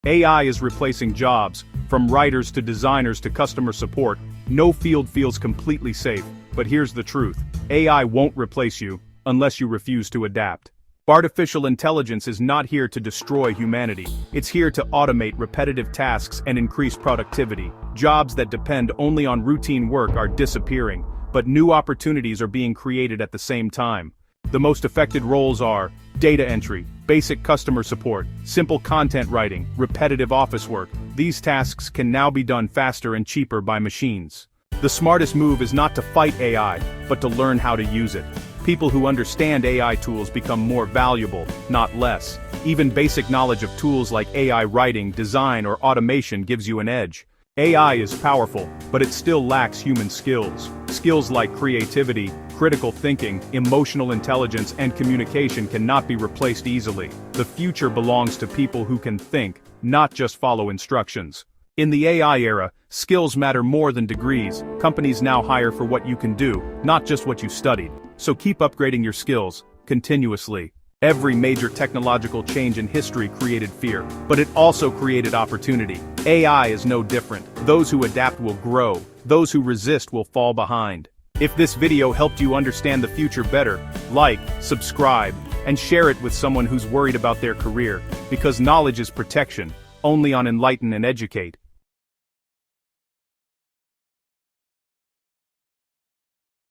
AI is replacing jobs, from writers to designers to customer support. No field feels completely safe, but here's the truth. AI won't replace you, unless you refuse to adapt. Artificial intelligence is not here to destroy humanity. It's here to automate repetitive tasks and increase productivity. Jobs that depend only on routine work are disappearing, but new opportunities are being created at the same time. The most affected roles are data entry, basic customer support, simple content writing, repetitive office work. These tasks can now be done faster and cheaper by machines. The smartest move is not to fight AI, but to learn how to use it. People who understand AI tools become more valuable, not less. Even basic knowledge of tools like AI writing, design, or automation gives you an edge. AI is powerful, but it still lacks human skills. Skills like creativity, critical thinking, emotional intelligence, and communication cannot be replaced easily. The future belongs to people who can think, not just follow instructions. In the AI era, skills matter more than degrees. Companies now hire for what you can do, not just what you studied. So keep upgrading your skills, continuously. Every major technological change in history created fear, but it also created opportunity. AI is no different. Those who adapt will grow. Those who resist will fall behind. If this video helped you understand the future better, like, subscribe, and share it with someone who's worried about their career, because knowledge is protection, only on Enlighten and Educate.